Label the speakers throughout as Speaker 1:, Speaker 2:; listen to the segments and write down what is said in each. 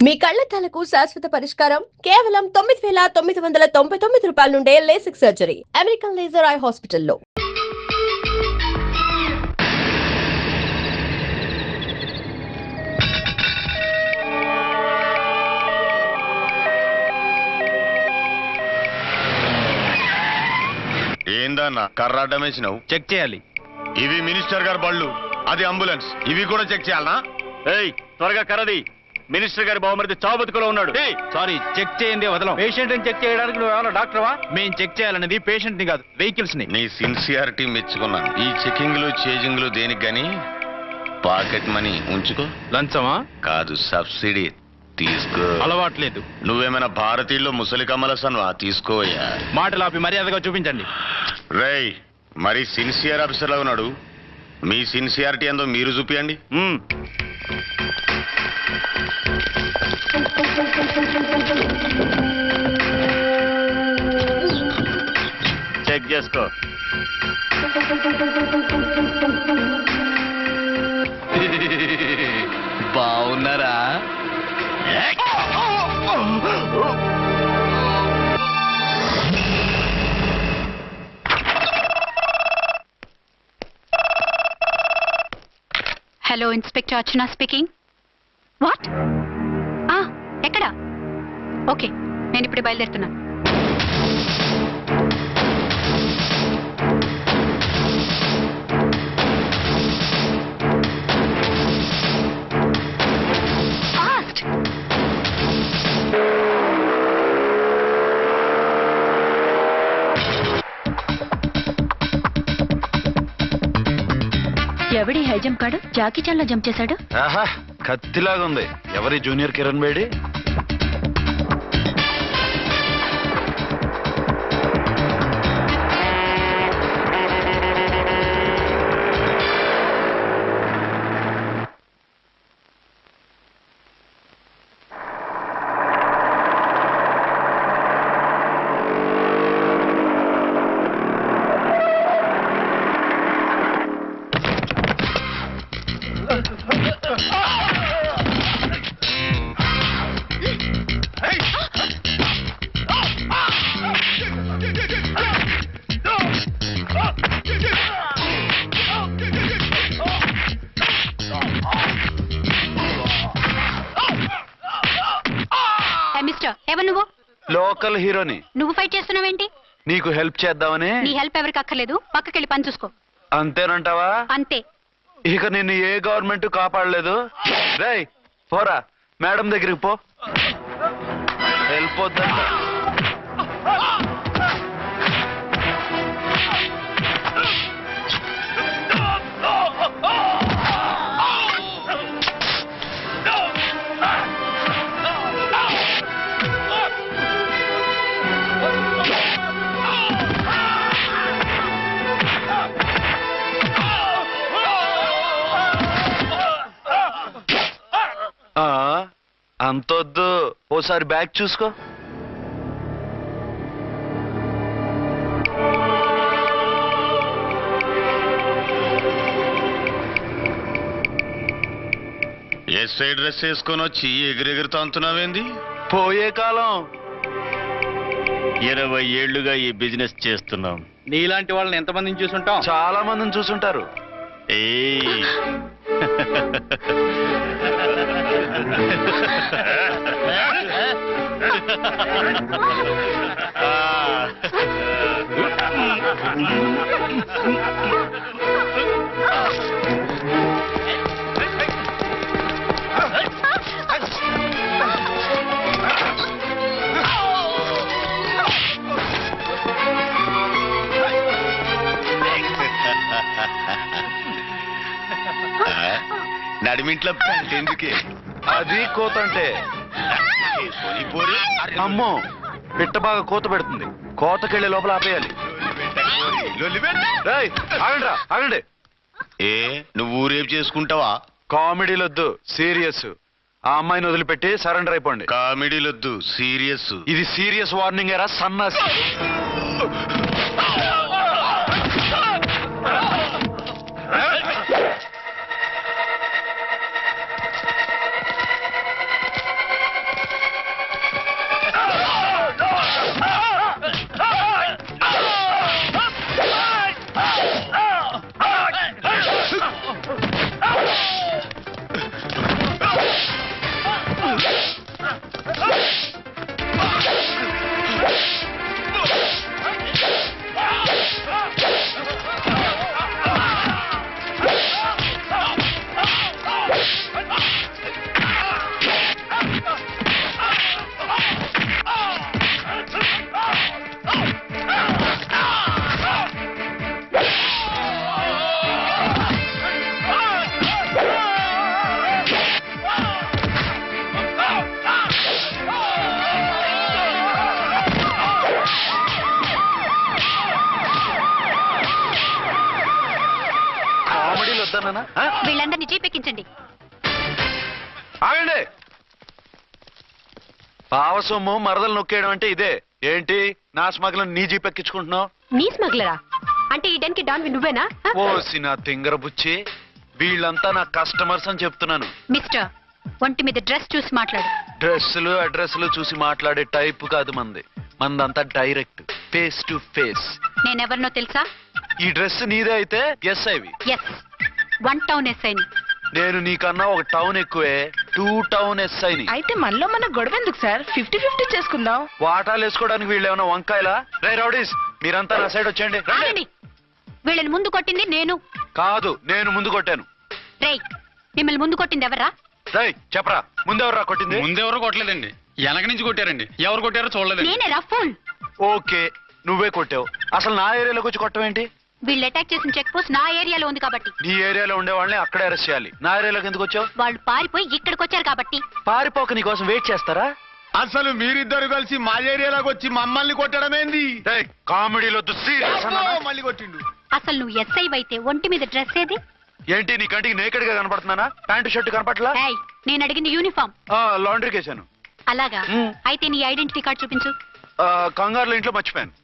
Speaker 1: మీ కళ్లద్దాలకు శాశ్వత పరిష్కారం కేవలం 9,999 రూపాయల నుండే LASIK surgery American laser eye హాస్పిటల్లో.
Speaker 2: ఏందన్నా కర్రాడ్డం వేసినావు?
Speaker 3: చెక్ చేయాలి.
Speaker 2: ఇవి మినిస్టర్ గారి బళ్ళు, అది అంబులెన్స్, ఇవి కూడా చెక్ చేయాలనా?
Speaker 3: ఏయ్ త్వరగా కర్రది. మినిస్టర్ గారి బావమరిది చావు బతుకులో ఉన్నాడు. సారీ, చెక్ చేయండి వదలం. పేషెంట్ ని చెక్ చేయడానికి నువ్వు ఏమైనా డాక్టర్వా? మేము చెక్ చేయాలనేది పేషెంట్ ని కాదు, వెహికల్స్ ని.
Speaker 2: నీ సిన్సియారిటీ మెచ్చుకున్నాను. ఈ చెకింగ్లు చేజింగ్లు దేనికి గాని పాకెట్ మనీ ఉంచుకో.
Speaker 3: లంచమా?
Speaker 2: కాదు, సబ్సిడీ తీసుకో.
Speaker 3: అలవాట్లేదు.
Speaker 2: నువ్వేమైనా భారతీయుల్లో ముసలి కమలసన్వా? తీసుకోవయ్యా.
Speaker 3: మాటలు ఆపి మర్యాదగా చూపించండి.
Speaker 2: రేయ్, మరి సిన్సియర్ ఆఫీసర్ లా ఉన్నాడు. మీ సిన్సియారిటీ ఏందో మీరు చూపియండి.
Speaker 3: చెక్ చేసుకో.
Speaker 2: బాగున్నారా?
Speaker 4: Hello, inspector Archana speaking. What? ఎక్కడ? ఓకే, నేను ఇప్పుడు బయలుదేరుతున్నాను. ఫాస్ట్! ఎవడి హై జంప్ కాడు జాకీ చాన్ లా జంప్ చేశాడు.
Speaker 3: ఆహా, కత్తిలాగా ఉంది. ఎవరి జూనియర్ కిరణ్ బేడి?
Speaker 4: ఎవరు నువ్వు?
Speaker 3: లోకల్ హీరోని.
Speaker 4: నువ్వు ఫైట్ చేస్తున్నావేంటి?
Speaker 3: నీకు హెల్ప్ చేద్దామని.
Speaker 4: నీ హెల్ప్ ఎవరికి అక్కర్లేదు, పక్కకెళ్ళి పని చూసుకో.
Speaker 3: అంతేనంటావా?
Speaker 4: అంతే.
Speaker 3: ఇక నిన్ను ఏ గవర్నమెంట్ కాపాడలేదు. రేయ్ పోరా, మేడం దగ్గరికి పో. వెళ్ళిపోద్దంట. అంతొద్దు, ఓసారి బ్యాగ్ చూసుకో.
Speaker 2: ఎస్ఐ డ్రెస్ వేసుకొని వచ్చి ఎగిరెగురుతా అంటున్నావేంది?
Speaker 3: పోయే కాలం.
Speaker 5: 20 ఏళ్లుగా ఈ బిజినెస్ చేస్తున్నాం.
Speaker 3: నీలాంటి వాళ్ళని ఎంతమందిని చూసుంటాం? చాలా మందిని చూసుంటారు.
Speaker 2: నడిమింట్లో ఎందుకే?
Speaker 3: అది కోత అంటే. అమ్మో, పిట్ట బాగా కోత పెడుతుంది. కోతకెళ్ళే లోపల ఆపేయాలి. ఆగండి.
Speaker 2: ఏ, నువ్వు ఊరేపు చేసుకుంటావా?
Speaker 3: కామెడీలొద్దు, సీరియస్. ఆ అమ్మాయిని వదిలిపెట్టి సరెండర్ అయిపోండి.
Speaker 2: కామెడీలొద్దు, సీరియస్.
Speaker 3: ఇది సీరియస్ వార్నింగ్ ఏరా సన్నాసి.
Speaker 4: వీళ్ళందరినీ జీపెక్కించండి.
Speaker 6: ఆగండి. పావసొమ్ము మరదలు నొక్కేయడం అంటే ఇదే. ఏంటి నా స్మగ్లర్ నీ జీప్ ఎక్కించుకుంటున్నావు?
Speaker 4: నీ స్మగ్లరా? అంటే ఈ డెన్కి డాన్వి నువ్వేనా?
Speaker 6: ఓసి నా తింగర బుచ్చి, వీళ్ళంతా నా కస్టమర్స్ అని చెప్తున్నాను.
Speaker 4: మిస్టర్, ఒంటి మీద డ్రెస్ చూసి మాట్లాడు.
Speaker 6: డ్రెస్సులు అడ్రస్లు చూసి మాట్లాడే టైప్ కాదు మంది. మందంతా డైరెక్ట్, ఫేస్ టు ఫేస్.
Speaker 4: నేనెవరినో తెలుసా?
Speaker 6: ఈ డ్రెస్ నీదే అయితే ఎస్ఐవి.
Speaker 4: ఎస్, 1 టౌన్ ఎస్ఐని.
Speaker 6: నేను నీకన్నా ఒక టౌన్ ఎక్కువే, 2 టౌన్ ఎస్ఐని.
Speaker 7: అయితే మనలో మన గొడవ ఎందుకు సార్? 50-50 చేసుకుందాం.
Speaker 6: వాటాలు వేసుకోవడానికి వీళ్ళు ఏమైనా వంకాయలా? రే రౌడీస్, మీరంతా నా సైడ్ వచ్చేయండి.
Speaker 4: ఆగండి. వీళ్ళని ముందు కొట్టింది నేను
Speaker 6: కాదు, నేను ముందు కొట్టాను.
Speaker 4: రేయ్, మిమ్మల్ని ముందు కొట్టింది ఎవరా?
Speaker 6: రేయ్ చెప్పరా, ముందెవరా కొట్టింది?
Speaker 3: ముందెవరో కొట్టలేదండి, వెనక నుంచి కొట్టారండి. ఎవరు కొట్టారో చూడలేదు.
Speaker 4: నేనే రఫూల్.
Speaker 6: ఓకే, నువ్వే కొట్టావు. అసలు నా ఏరియాలోకి వచ్చి కొట్టవేంటి?
Speaker 4: వీళ్ళు అటాక్ చేసిన చెక్ పోస్ట్ నా ఏరియాలో ఉంది కాబట్టి.
Speaker 6: నీ ఏరియాలో ఉండే వాళ్ళని అక్కడే అరెస్ట్ చేయాలి. నా ఏరియాలోకి ఎందుకు వచ్చావు?
Speaker 4: వాళ్ళు పారిపోయి ఇక్కడికి వచ్చారు కాబట్టి.
Speaker 6: పారిపోక నీ కోసం వెయిట్ చేస్తారా?
Speaker 3: అసలు మీరిద్దరు కలిసి మా ఏరియాలోకి వచ్చి మమ్మల్ని కొట్టడమేంది?
Speaker 6: కామెడీలో
Speaker 3: మళ్ళీ కొట్టిండు.
Speaker 4: అసలు నువ్వు ఎస్ఐ అయితే ఒంటి మీద డ్రెస్ ఏది?
Speaker 6: ఏంటి నీ కంటికి నేకెడ్ గా కనపడుతున్నానా? Pant shirt కనపట్లా?
Speaker 4: ఏయ్, నేను అడిగింది యూనిఫామ్.
Speaker 6: లాండ్రీకి వేసాను.
Speaker 4: అలాగా? అయితే నీ ఐడెంటిటీ కార్డ్ చూపించు.
Speaker 6: కంగారులో ఇంట్లో మర్చిపోయాను.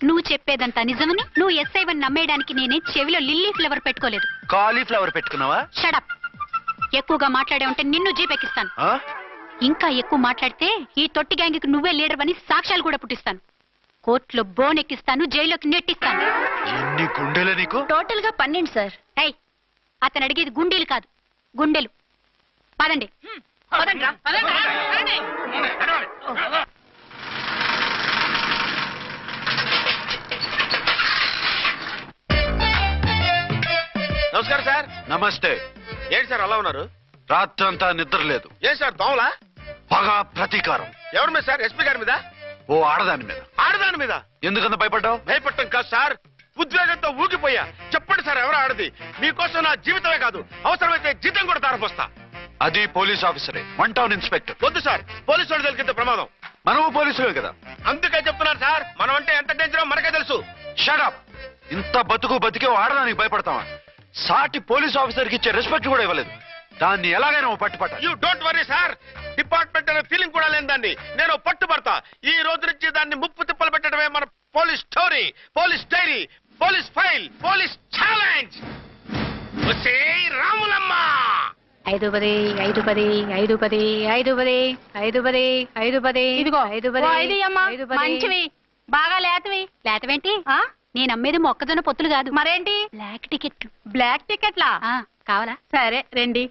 Speaker 4: నువ్వు చెప్పేదంతా నిజమని నువ్వు ఎస్ఐ వని నమ్మేయడానికి నేనే చెవిలో లిల్లీ ఫ్లవర్ పెట్టుకోలేదు.
Speaker 6: కాలీఫ్లవర్ పెట్టుకున్నావా?
Speaker 4: షడప్. ఎక్కువగా మాట్లాడే ఉంటే నిన్ను జీపెక్కిస్తాను.
Speaker 6: ఆ?
Speaker 4: ఇంకా ఎక్కువ మాట్లాడితే ఈ తొట్టి గ్యాంగ్కి నువ్వే లీడర్ అని సాక్ష్యాలు కూడా పుట్టిస్తాను. కోర్టులో బోన్ ఎక్కిస్తాను, జైల్లోకి నెట్టిస్తాను.
Speaker 6: ఎన్ని గుండెలే నీకు?
Speaker 4: టోటల్ గా 12 సార్. ఏయ్, అతను అడిగేది గుండెలు కాదు, గుండెలు. పదండి.
Speaker 3: నమస్కారం సార్.
Speaker 6: నమస్తే.
Speaker 3: ఏంటి సార్ అలా ఉన్నారు?
Speaker 6: రాత్రంతా నిద్ర లేదు.
Speaker 3: ఏం సార్ దోమలా?
Speaker 6: పగ ప్రతీకారం.
Speaker 3: ఎవరి మీద సార్? ఎస్పీ గారి మీద?
Speaker 6: ఓ ఆడదాని మీద.
Speaker 3: ఆడదాని మీద?
Speaker 6: ఎందుకంత భయపడ్డావు?
Speaker 3: భయపడటం కాదు సార్, ఉద్వేగంతో ఊగిపోయా. చెప్పండి సార్, ఎవరు ఆడది? మీకోసం నా జీవితమే కాదు, అవసరమైతే జీతం కూడా తారపోస్తా.
Speaker 6: అది పోలీస్ ఆఫీసరే, 1 టౌన్ ఇన్స్పెక్టర్.
Speaker 3: వద్దు సార్, పోలీసు వాళ్ళు తెలికితే ప్రమాదం.
Speaker 6: మనము పోలీసులే కదా.
Speaker 3: అందుకే చెప్తున్నారు సార్, మనం అంటే ఎంత డేంజరో మనకే తెలుసు.
Speaker 6: షడప్. ఇంత బతికే ఆడదానికి భయపడతావా? సాటి పోలీస్ ఆఫీసర్ కి ఇచ్చే రెస్పెక్ట్ కూడా ఇవ్వలేదు. దాన్ని ఎలాగైనా పట్టుపట్ట.
Speaker 3: You don't worry sir, department అనే ఫీలింగ్ కూడా లేని దాన్ని నేను పట్టుబడతా. ఈ రోజు నుంచి దాన్ని ముప్పు తిప్పలు పెట్టడమే మన police story, police diary, police file, police challenge. Ramulamma
Speaker 4: 5 10 5 10 5 10 5 10 5 10 5 10. ఇదిగో 5 10 మంచివి, బాగా లేతవి. లేతవేంటి? నేను అమ్మేది మొక్కజొన్న పొత్తులు కాదు. మరేంటి? బ్లాక్ టికెట్లు. బ్లాక్ టికెట్లా? కావాలా? సరే రండి.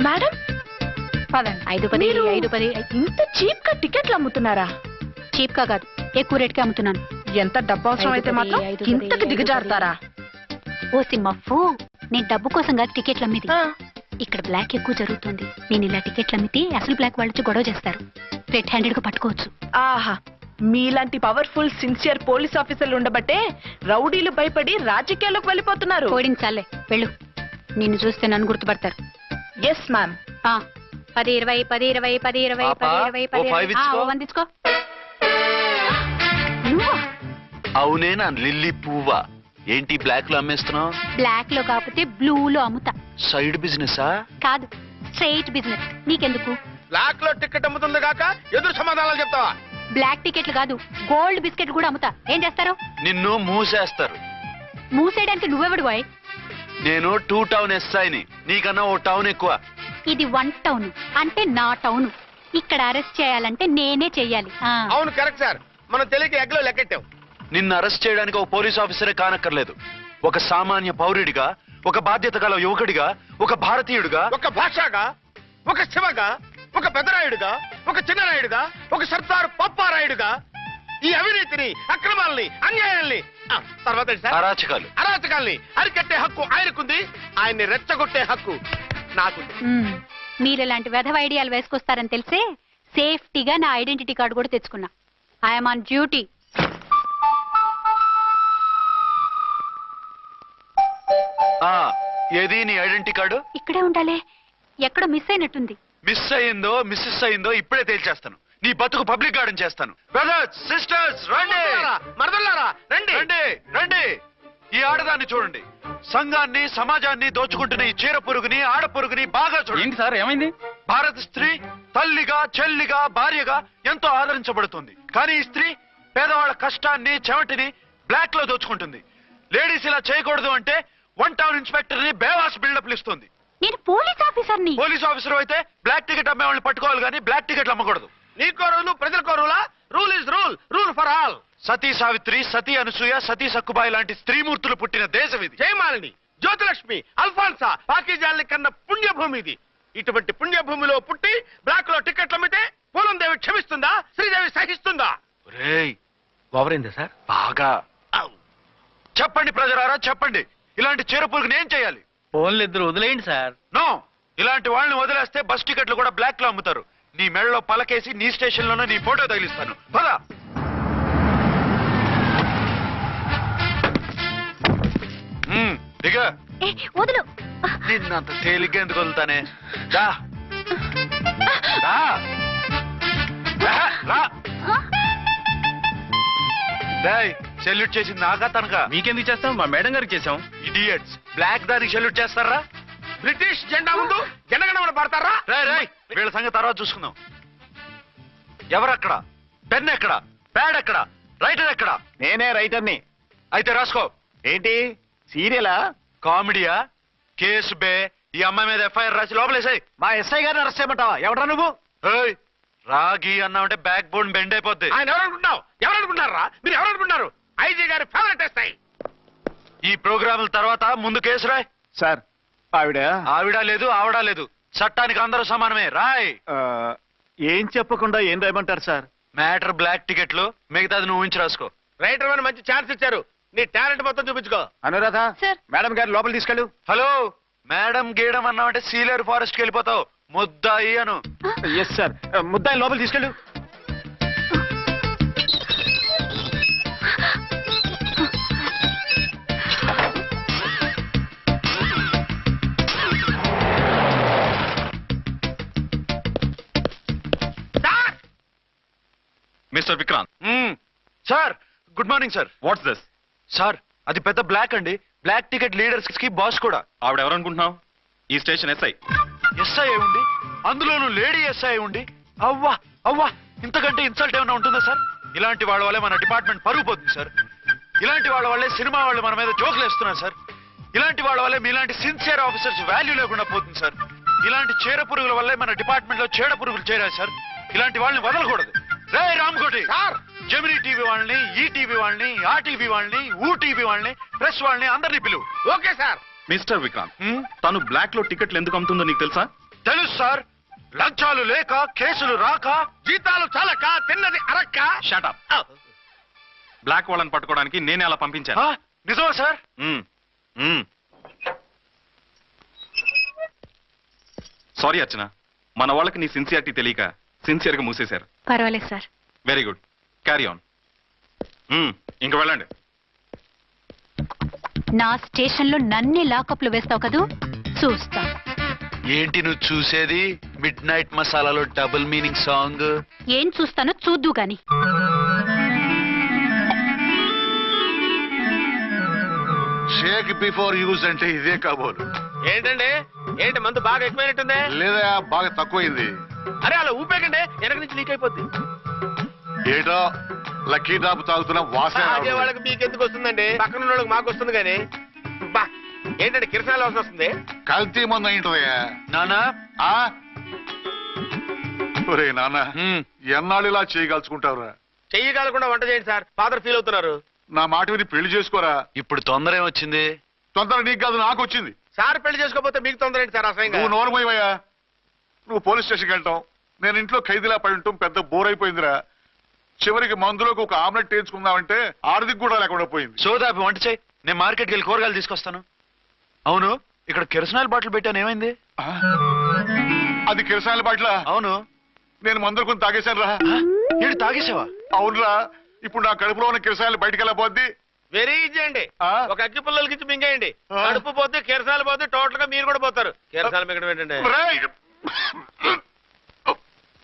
Speaker 7: మేడం పదండి.
Speaker 4: 5 10 5 10.
Speaker 7: ఇంత చీప్ గా టికెట్లు అమ్ముతున్నారా?
Speaker 4: చీప్ గా కాదు, ఎక్కువ రేట్ కి అమ్ముతున్నాను.
Speaker 7: ఎంత డబ్బు అవసరం అయితే మాత్రం ఇంతకు దిగజారుతారా?
Speaker 4: ఓ సిమ్మఫు, నేను డబ్బు కోసం కాదు టికెట్లు అమ్మేది. ఇక్కడ బ్లాక్ ఎక్కువ జరుగుతుంది. నేను ఇలా టికెట్లు అమ్మితే అసలు బ్లాక్ వాళ్ళు వచ్చి గొడవ చేస్తారు. రెడ్ హ్యాండెడ్ గా పట్టుకోవచ్చు.
Speaker 7: ఆహా, మీలాంటి పవర్ఫుల్ సిన్సియర్ పోలీస్ ఆఫీసర్లు ఉండబట్టే రౌడీలు భయపడి రాజకీయాల్లోకి వెళ్ళిపోతున్నారు.
Speaker 4: ఓడించాలే, వెళ్ళు. నిన్ను చూస్తే నన్ను గుర్తుపడతారు.
Speaker 7: Yes ma'am.
Speaker 4: 10 20 10 20 10 20 10 20 10. వందించుకో.
Speaker 6: అవునే నా లిల్లీ పువ్వా. ఏంటి బ్లాక్ లో అమ్మేస్తున్నావు?
Speaker 4: బ్లాక్ లో కాకపోతే బ్లూ లో అమ్ముతా.
Speaker 6: సైడ్ బిజినెసా?
Speaker 4: కాదు, స్ట్రైట్ బిజినెస్. నీకెందుకు?
Speaker 3: బ్లాక్ లో టికెట్ అమ్ముతుంది కాక ఎదురు సమాధానాలు చెప్తావా?
Speaker 4: బ్లాక్ టికెట్లు కాదు, గోల్డ్ బిస్కెట్ కూడా అమ్ముతా. ఏం చేస్తారు?
Speaker 6: నిన్ను మూసేస్తారు.
Speaker 4: మూసేయడానికి నువ్వెవడు బాయ్?
Speaker 6: నేను 2 టౌన్ ఎస్ఐని, నీకన్నా ఓ టౌన్ ఎక్కువ.
Speaker 4: ఇది 1 టౌన్, అంటే నా టౌన్. ఇక్కడ అరెస్ట్ చేయాలంటే నేనే చెయ్యాలి.
Speaker 3: అవును, కరెక్ట్ సార్. మనం తెలియక ఎగ్లో లెక్కెట్టాం.
Speaker 6: నిన్ను అరెస్ట్ చేయడానికి ఒక పోలీస్ ఆఫీసరే కానక్కర్లేదు. ఒక సామాన్య పౌరుడిగా, ఒక బాధ్యత గల యువకుడిగా, ఒక భారతీయుడిగా,
Speaker 3: ఒక భాషగా, ఒక శివగా, ఒక పెద్దరాయుడుగా, ఒక చిన్నరాయుడుగా, ఒక సర్దార్ పప్పారాయుడుగా ఈ అవినీతిని, అక్రమాలని, అన్యాయాల్ని తర్వాత ఏంటి సార్? అరాచకాల్ని అరికట్టే హక్కు ఆయనకుంది. ఆయన్ని రెచ్చగొట్టే హక్కు నాకుంది.
Speaker 4: మీరు ఇలాంటి వెధవ ఐడియాలు వేసుకొస్తారని తెలిసే సేఫ్టీగా నా ఐడెంటిటీ కార్డు కూడా తెచ్చుకున్నా. I'm on duty.
Speaker 6: ఏది నీ ఐడెంటిటీ కార్డు?
Speaker 4: ఇక్కడే ఉండాలే, ఎక్కడో మిస్ అయినట్టుంది.
Speaker 6: మిస్ అయిందో మిస్సెస్ అయిందో ఇప్పుడే తేల్చేస్తాను. నీ బతుకు పబ్లిక్ గార్డెన్ చేస్తాను. బ్రదర్స్, సిస్టర్స్, రండి,
Speaker 3: మరదల్లారా రండి,
Speaker 6: రండి, రండి. ఈ ఆడదాన్ని చూడండి. సంఘాన్ని, సమాజాన్ని దోచుకుంటున్న ఈ చీర పురుగుని, ఆడ పురుగుని బాగా చూడండి.
Speaker 5: ఏంటి సార్, ఏమైంది?
Speaker 6: భారత స్త్రీ తల్లిగా, చెల్లిగా, భార్యగా ఎంతో ఆదరించబడుతుంది. కానీ ఈ స్త్రీ పేదవాళ్ళ కష్టాన్ని, చెమటిని బ్లాక్ లో దోచుకుంటుంది. లేడీస్ ఇలా చేయకూడదు అంటే 1 టౌన్ ఇన్స్పెక్టర్ ని బేవాస్ బిల్డప్లు ఇస్తుంది.
Speaker 4: నేను పోలీస్ ఆఫీసర్ని.
Speaker 6: పోలీస్ ఆఫీసర్ అయితే బ్లాక్ టికెట్ అమ్మే వాళ్ళని పట్టుకోవాలి కానీ బ్లాక్ టికెట్లు అమ్మకూడదు.
Speaker 3: నీకో రూలు, ప్రజలకో రూలా? Rule is rule, rule for all.
Speaker 6: Sati Savitri, Sati Anasuya, Sati Sakkubai లాంటి స్త్రీమూర్తులు పుట్టిన దేశం ఇది.
Speaker 3: జయమాలిని, జ్యోతిలక్ష్మి, అల్ఫాన్సా, పాకిజాల్ని కన్న పుణ్యభూమి ఇది. ఇటువంటి పుణ్యభూమిలో పుట్టి బ్లాక్ లో టికెట్లు అమ్మితే పూలందేవి క్షమిస్తుందా? శ్రీదేవి సహిస్తుందా? ఓవరైందా సార్?
Speaker 6: బాగా చెప్పండి ప్రజలారా, చెప్పండి. ఇలాంటి చీర పురుగుని ఏం చేయాలి?
Speaker 5: ఫోన్లు ఇద్దరు వదిలేయండి సార్.
Speaker 6: నో, ఇలాంటి వాళ్ళని వదిలేస్తే బస్ టికెట్లు కూడా బ్లాక్ లో అమ్ముతారు. నీ మెడలో పలకేసి నీ స్టేషన్ లోనే నీ ఫోటో తగిలిస్తాను. పదా. దిగా.
Speaker 4: వదులు.
Speaker 6: నిన్నంత తేలిగ్గా ఎందుకు వదులుతానే? రా. రా. రా. రా. సెల్యూట్ చేసింది నాకా తనకా?
Speaker 5: మీకెందుకు చేస్తాం, మా మేడం గారికి చేసాం.
Speaker 6: ఇడియట్స్, బ్లాక్ దానికి సెల్యూట్ చేస్తారా?
Speaker 3: బ్రిటిష్ జెండా ముందు జనగణమన పడతారా?
Speaker 6: రాయ్ వీళ్ళ సంగతి తర్వాత చూసుకుందాం. ఎవరక్కడ? పెన్ ఎక్కడ? ప్యాడ్ ఎక్కడ? రైటర్ ఎక్కడ?
Speaker 5: నేనే రైటర్ని.
Speaker 6: అయితే రాసుకో.
Speaker 5: ఏంటి సీరియలా,
Speaker 6: కామెడీయా, కేసు బే? ఈ అమ్మాయి మీద ఎఫ్ఐఆర్ రాసి లోపలేసాయి.
Speaker 5: మా ఎస్ఐ గారిని అరెస్ట్ చేయమంటావా? ఎవడా నువ్వు?
Speaker 6: రాగి అన్నామంటే బ్యాక్ బోన్ బెండ్ అయిపోద్ది.
Speaker 3: ఆయన ఎవరనుకుంటున్నావు? ఎవరనుకుంటున్నారా మీరు? ఎవరనుకుంటున్నారు? ఐజీ గారి ఫేవరెట్ ఎస్ఐ.
Speaker 6: ఈ ప్రోగ్రాముల తర్వాత ముందు కేసు రాయ్.
Speaker 5: సార్,
Speaker 6: ఆవిడ లేదు, ఆవిడ లేదు, చట్టానికి అందరూ సమానమే. రాయ్.
Speaker 5: ఏం చెప్పకుండా ఏం రాయమంటారు సార్?
Speaker 6: మ్యాటర్ బ్లాక్ టికెట్లు, మిగతాది నువ్వు ఉంచి రాసుకో.
Speaker 3: రైటర్ అని మంచి ఛాన్స్ ఇచ్చారు. నీ టాలెంట్ మొత్తం చూపించుకో.
Speaker 5: అనురాధ,
Speaker 4: సార్.
Speaker 5: మేడం గారు లోపల తీసుకెళ్ళు.
Speaker 6: హలో, మేడం గీయడం అన్నామంటే సీలేరు ఫారెస్ట్ కి వెళ్ళిపోతావు. ముద్దాయి అను.
Speaker 5: ఎస్ సార్, ముద్దాయి లోపల తీసుకెళ్ళు.
Speaker 6: Mister Vikrant. Sir, good morning sir.
Speaker 5: What's this?
Speaker 6: Sir, అది పెద్ద బ్లాక్ అండి. బ్లాక్ టికెట్ లీడర్స్ కి బాస్ కూడా.
Speaker 5: ఆవిడ ఎవరనుకుంటున్నావు? ఈ స్టేషన్ ఎస్ఐ.
Speaker 6: ఎస్ఐ ఉండి, అందులోనూ లేడీ ఎస్ఐ ఉండి, అవ్వా అవ్వా, ఇంతకంటే ఇన్సల్ట్ ఏమైనా ఉంటుందా సార్? ఇలాంటి వాళ్ళ వల్లే మన డిపార్ట్మెంట్ పరుగు పోతుంది సార్. ఇలాంటి వాళ్ళ వల్లే సినిమా వాళ్ళు మన మీద జోకులు వేస్తున్నారు సార్. ఇలాంటి వాళ్ళ వల్లే మీలాంటి సిన్సియర్ ఆఫీసర్స్ వాల్యూ లేకుండా పోతుంది సార్. ఇలాంటి చీర పురుగుల వల్లే మన డిపార్ట్మెంట్ లో చీడ పురుగులు చేరాయి సార్. ఇలాంటి వాళ్ళని వదలకూడదు. రే రామ్కోటి
Speaker 3: సార్,
Speaker 6: జెమినీ టీవీ వాళ్ళని, ఈ టీవీ వాళ్ళని, ఆ టీవీ వాళ్ళని, ఊ టీవీ వాళ్ళని, ప్రెస్ వాళ్ళని అందరినీ పిలువు.
Speaker 3: Okay sir.
Speaker 5: మిస్టర్ విక్రాంత్, తను బ్లాక్ లో టికెట్లు ఎందుకు అమ్ముతుందో నీకు తెలుసా?
Speaker 6: తెలుసు సార్. లంచాలు లేక, కేసులు రాక,
Speaker 3: జీతాలు చాలక, తిన్నది అరక్క.
Speaker 5: షటప్. బ్లాక్ వాళ్ళని పట్టుకోవడానికి నేనే అలా పంపించాను.
Speaker 6: నిజమా సార్?
Speaker 5: సారీ అర్చన, మన వాళ్ళకి నీ సిన్సియారిటీ తెలియక సిన్సియర్ గా మూసేశారు.
Speaker 4: పర్వాలేదు sir.
Speaker 5: Very good, carry on. ఇంక వెళ్ళండి.
Speaker 4: నా స్టేషన్ లో నన్నే లాకప్ లో వేస్తావు కదూ, చూస్తా.
Speaker 6: ఏంటి నువ్వు చూసేది? మిడ్ నైట్ మసాలాలో డబుల్ మీనింగ్ సాంగ్.
Speaker 4: ఏం చూస్తానో చూద్దు గాని.
Speaker 8: షేక్ బిఫోర్ యూజ్ అంటే ఇదే కాబోలు.
Speaker 3: ఏంటండి, ఏంటి మందు బాగా ఎక్కువైనట్టుంది?
Speaker 8: లేదా బాగా తక్కువైంది.
Speaker 3: అరే అలా ఊపేకండి, వెనక నుంచి లీక్ అయిపోద్ది.
Speaker 8: ఏటో లక్కీ డ్రాప్ తాగుతున్న వాసన.
Speaker 3: తాగే వాళ్ళకి మీకెందుకు వస్తుందండి? పక్కన ఉన్న వాళ్ళకి మాకు వస్తుంది కానీ. బా, ఏంటంటే కిరసనాల వాసన వస్తుంది.
Speaker 8: కల్తీ మందు అయింటదయ్యా.
Speaker 6: నానా,
Speaker 8: ఒరే నాన్న, ఎన్నాళ్ళు ఇలా చేయగలుచుకుంటావురా?
Speaker 3: చెయ్యగలకుండా వంట చేయండి సార్, ఫాదర్ ఫీల్ అవుతున్నారు.
Speaker 8: నా మాట విని పెళ్లి చేసుకోరా.
Speaker 6: ఇప్పుడు తొందర ఏమొచ్చింది?
Speaker 8: తొందర నీకు కాదు, నాకు వచ్చింది.
Speaker 3: సార్ పెళ్లి చేసుకోకపోతే మీకు తొందర ఏంటి సార్ అసహ్యంగా?
Speaker 8: నువ్వు నోరుమోయవయ్యా. నువ్వు పోలీస్ స్టేషన్కి వెళ్తాం, నేను ఇంట్లో ఖైదీలా పడి ఉంటాం, పెద్ద బోర్ అయిపోయిందిరా. చివరికి మందులోకి ఒక ఆమ్లెట్ వేయించుకుందామంటే ఆర్థిక కూడా లేకుండా పోయింది.
Speaker 6: సోదాపి వంట చేయి, నేను మార్కెట్కి వెళ్ళి కూరగాయలు తీసుకొస్తాను. అవును, ఇక్కడ కిరసనాయిల్ బాటిల్ పెట్టాను, ఏమైంది?
Speaker 8: ఆ? అది కిరసాల బాట్ల.
Speaker 6: అవును.
Speaker 8: నేను మందులు కొని తాగేశాను రా.
Speaker 6: ఏడు తాగేసావా?
Speaker 8: అవునురా, ఇప్పుడు నా కడుపులో ఉన్న కిరసాయలు బయటికి వెళ్ళబోద్ది.
Speaker 3: వెరీ ఈజీ అండి.
Speaker 8: ఆ?
Speaker 3: ఒక అగ్గి పుల్లలకి ఇచ్చి మింగేయండి,
Speaker 8: ఆ.
Speaker 3: కడుపు పోతే కిరసాలు పోతే టోటల్ గా మీరు కూడా పోతారు. కిరసాలు మింగడం ఏంటండి?
Speaker 8: రేయ్!